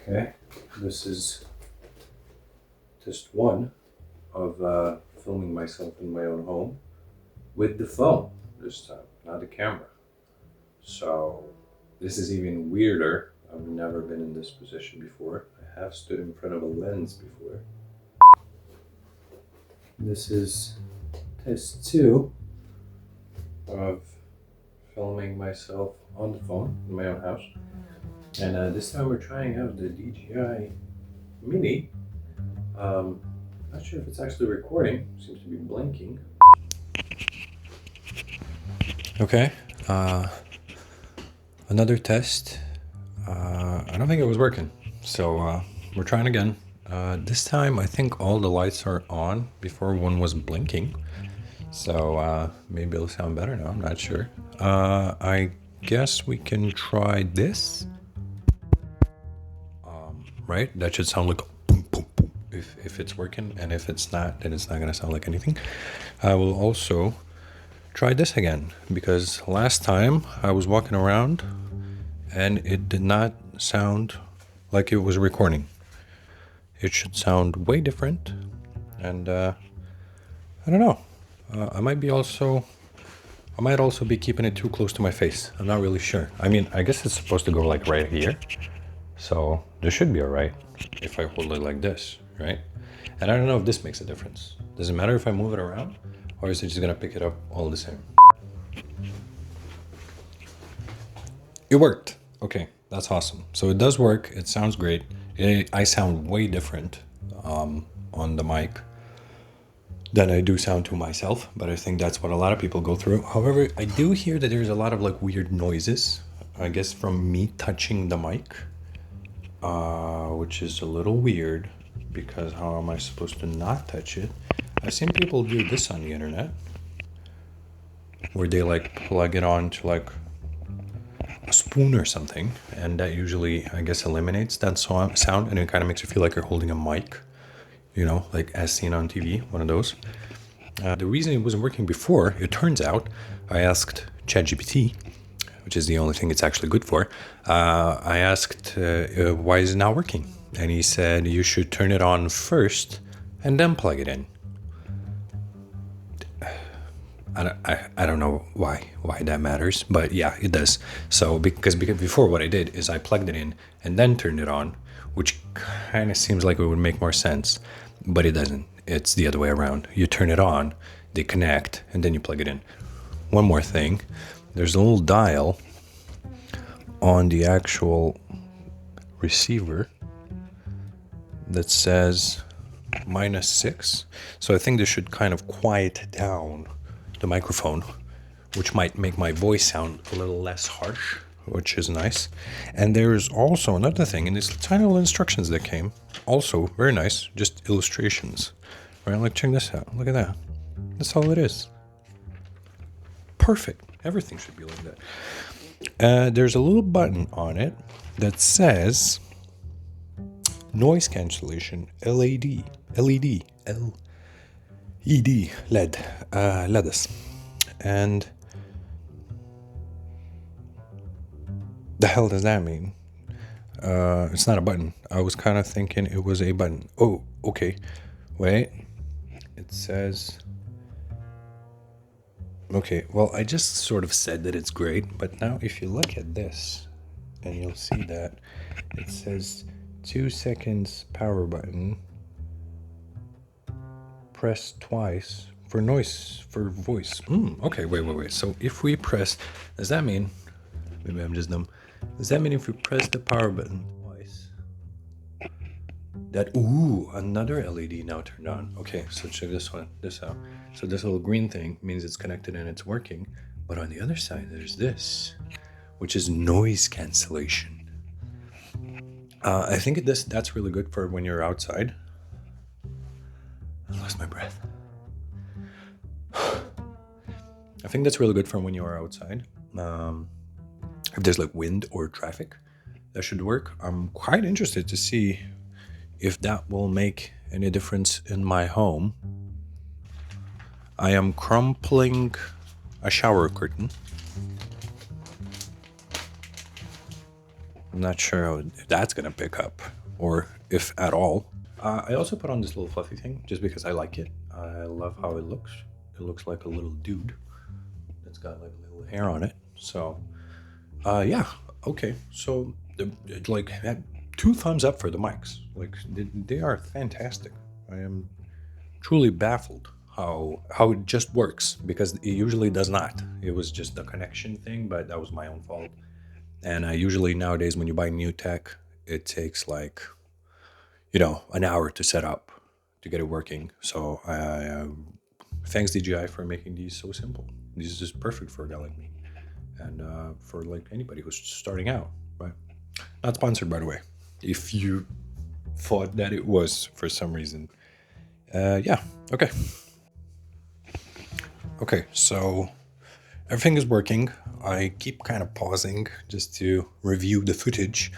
Okay, this is just one of filming myself in my own home with the phone this time, not the camera. So this is even weirder. I've never been in this position before. I have stood in front of a lens before. This is test 2 of filming myself on the phone in my own house. And this time we're trying out the DJI Mini. Not sure if it's actually recording. Seems to be blinking. Okay. Another test. I don't think it was working. So we're trying again. This time I think all the lights are on. Before one was blinking. So maybe it'll sound better now. I'm not sure. I guess we can try this. Right? That should sound like boom, boom, boom. If it's working, and if it's not, then it's not gonna sound like anything. I will also try this again because last time I was walking around and it did not sound like it was recording. It should sound way different, and I don't know. I might also be keeping it too close to my face. I'm not really sure. I mean, I guess it's supposed to go like right here. So this should be all right if I hold it like this, right? And I don't know if this makes a difference. Does it matter if I move it around, or is it just gonna pick it up all the same? It worked. Okay, that's awesome. So it does work. It sounds great. I sound way different on the mic than I do sound to myself, but I think that's what a lot of people go through. However, I do hear that there's a lot of like weird noises, I guess from me touching the mic. Which is a little weird because how am I supposed to not touch it? I've seen people do this on the internet where they like plug it on to like a spoon or something, and that usually, I guess, eliminates that sound, and it kind of makes you feel like you're holding a mic, like as seen on TV, one of those. The reason it wasn't working before, it turns out, I asked ChatGPT, which is the only thing it's actually good for. I asked, why is it not working? And he said, you should turn it on first and then plug it in. I don't know why that matters, but yeah, it does. So because before what I did is I plugged it in and then turned it on, which kind of seems like it would make more sense, but it doesn't. It's the other way around. You turn it on, they connect, and then you plug it in. One more thing. There's a little dial on the actual receiver that says -6. So I think this should kind of quiet down the microphone, which might make my voice sound a little less harsh, which is nice. And there's also another thing in these tiny little instructions that came. Also very nice, just illustrations. Right, like check this out. Look at that. That's all it is. Perfect. Everything should be like that. There's a little button on it that says noise cancellation LED LEDs. And the hell does that mean? It's not a button. I was kind of thinking it was a button. Oh, okay. Wait. It says... Okay, well, I just sort of said that it's great, but now if you look at this, and you'll see that it says 2 seconds power button, press twice for noise, for voice. Okay, wait. So if we press, does that mean, maybe I'm just dumb, does that mean if we press the power button twice, that, another LED now turned on. Okay, so check this out. So this little green thing means it's connected and it's working. But on the other side, there's this, which is noise cancellation. I think that's really good for when you're outside. I lost my breath. I think that's really good for when you are outside. If there's like wind or traffic, that should work. I'm quite interested to see if that will make any difference in my home. I am crumpling a shower curtain. I'm not sure if that's gonna pick up or if at all. I also put on this little fluffy thing just because I like it. I love how it looks. It looks like a little dude that's got like a little hair on it. So, yeah, okay. So, like, had two thumbs up for the mics. Like, they are fantastic. I am truly baffled how it just works because it usually does not. It was just a connection thing, but that was my own fault. And usually nowadays, when you buy new tech, it takes like an hour to set up to get it working. So thanks DJI for making these so simple. This is just perfect for a guy like me, and for like anybody who's starting out. But not sponsored, by the way. If you thought that it was for some reason, yeah. Okay. Okay. So everything is working. I keep kind of pausing just to review the footage.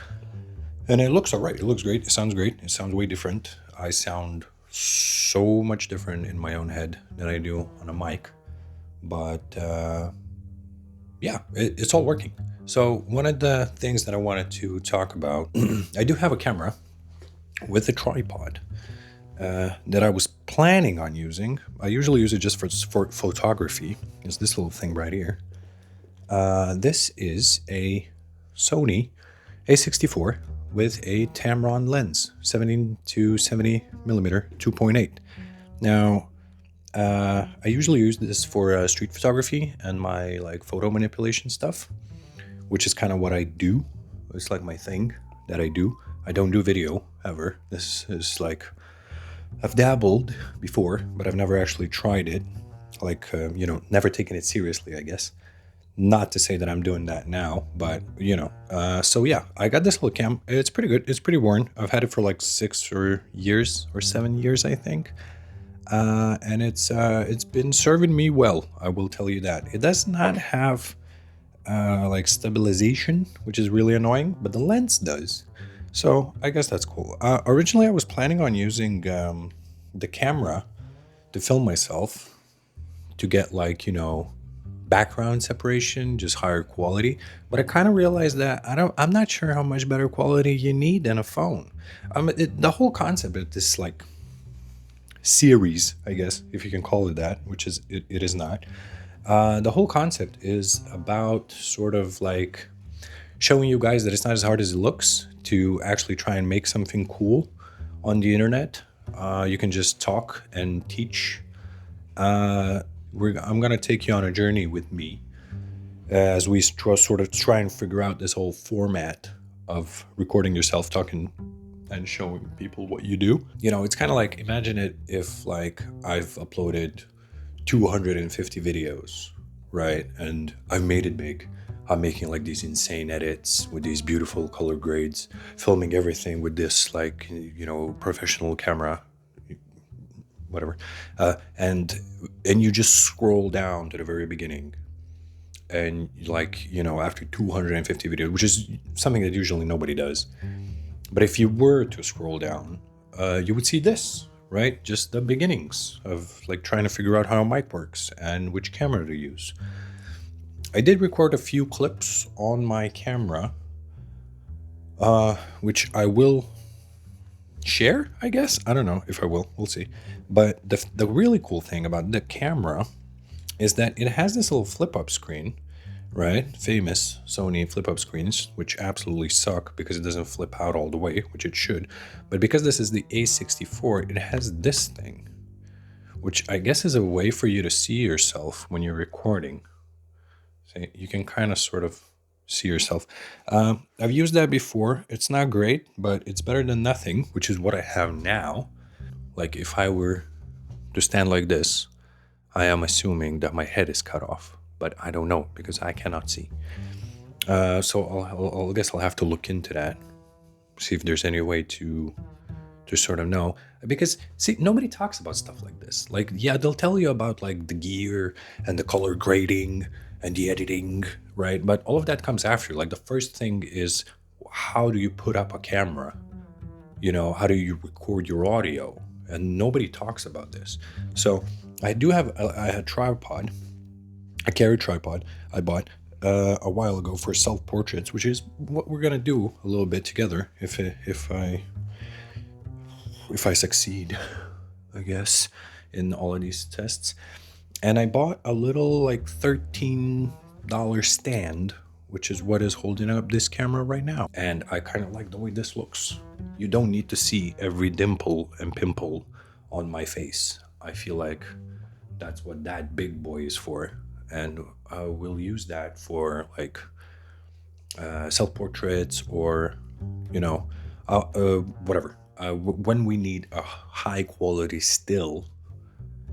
And it looks all right. It looks great. It sounds great. It sounds way different. I sound so much different in my own head than I do on a mic. But yeah, it's all working. So, one of the things that I wanted to talk about, I do have a camera with a tripod that I was planning on using. I usually use it just for photography. It's this little thing right here. This is a Sony A64 with a Tamron lens, 17 to 70 millimeter, 2.8. Now, I usually use this for street photography and my like photo manipulation stuff, which is kind of what I do. It's like my thing that I do. I don't do video ever. This is like I've dabbled before, but I've never actually tried it. Like never taken it seriously, I guess. Not to say that I'm doing that now, but so yeah, I got this little cam. It's pretty good. It's pretty worn. I've had it for like 6 or 7 years, I think, and it's been serving me well. I will tell you that. It does not have like stabilization, which is really annoying, but the lens does. So I guess that's cool. Originally, I was planning on using the camera to film myself to get like background separation, just higher quality. But I kind of realized that I'm not sure how much better quality you need than a phone. The whole concept of this like series, I guess, if you can call it that, which is it is not. The whole concept is about sort of like showing you guys that it's not as hard as it looks to actually try and make something cool on the internet. You can just talk and teach. I'm gonna take you on a journey with me as we sort of try and figure out this whole format of recording yourself talking and showing people what you do. It's kind of like, imagine it if like I've uploaded 250 videos, right? And I've made it big. I'm making like these insane edits with these beautiful color grades, filming everything with this like, professional camera, whatever. And you just scroll down to the very beginning. And like, after 250 videos, which is something that usually nobody does. But if you were to scroll down, you would see this, right? Just the beginnings of like trying to figure out how a mic works and which camera to use. I did record a few clips on my camera, which I will share, I guess. I don't know if I will. We'll see. But the really cool thing about the camera is that it has this little flip-up screen, right? Famous Sony flip-up screens, which absolutely suck because it doesn't flip out all the way, which it should. But because this is the A64, it has this thing, which I guess is a way for you to see yourself when you're recording. So you can kind of sort of see yourself. I've used that before. It's not great, but it's better than nothing, which is what I have now. Like if I were to stand like this, I am assuming that my head is cut off, but I don't know because I cannot see. So I guess I'll have to look into that, see if there's any way to sort of know. Because see, nobody talks about stuff like this. Like, yeah, they'll tell you about like the gear and the color grading and the editing, right? But all of that comes after. Like the first thing is, how do you put up a camera? How do you record your audio? And nobody talks about this. So I do have a tripod, a carry tripod I bought a while ago for self-portraits, which is what we're gonna do a little bit together if I if I succeed, I guess, in all of these tests. And I bought a little like $13 stand, which is what is holding up this camera right now. And I kind of like the way this looks. You don't need to see every dimple and pimple on my face. I feel like that's what that big boy is for. And we'll use that for like self portraits or, you know, whatever. When we need a high quality still,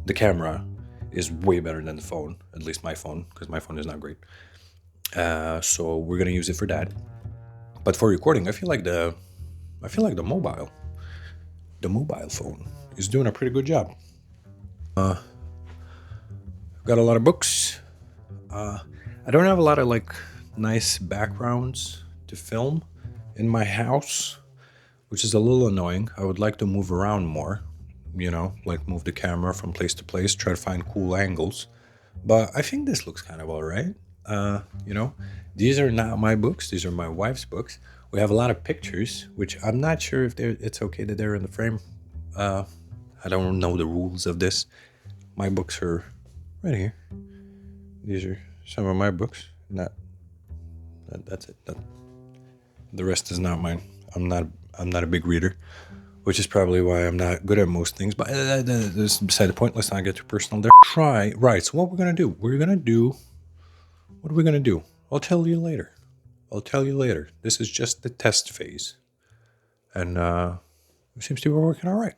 the camera is way better than the phone, at least my phone, because my phone is not great. So we're gonna use it for that. But for recording, I feel like the mobile phone is doing a pretty good job. Got a lot of books. I don't have a lot of like nice backgrounds to film in my house, which is a little annoying. I would like to move around more, like move the camera from place to place, try to find cool angles. But I think this looks kind of all right. Uh, you know, these are not my books. These are my wife's books. We have a lot of pictures, which I'm not sure if it's okay that they're in the frame. I don't know the rules of this. My books are right here. These are some of my books. Not that's it. The rest is not mine. I'm not. I'm not a big reader, which is probably why I'm not good at most things. But this is beside the point. Let's not get too personal there. Try right. So what we're gonna do? We're gonna do. What are we gonna do? I'll tell you later. I'll tell you later. This is just the test phase, and it seems to be working all right.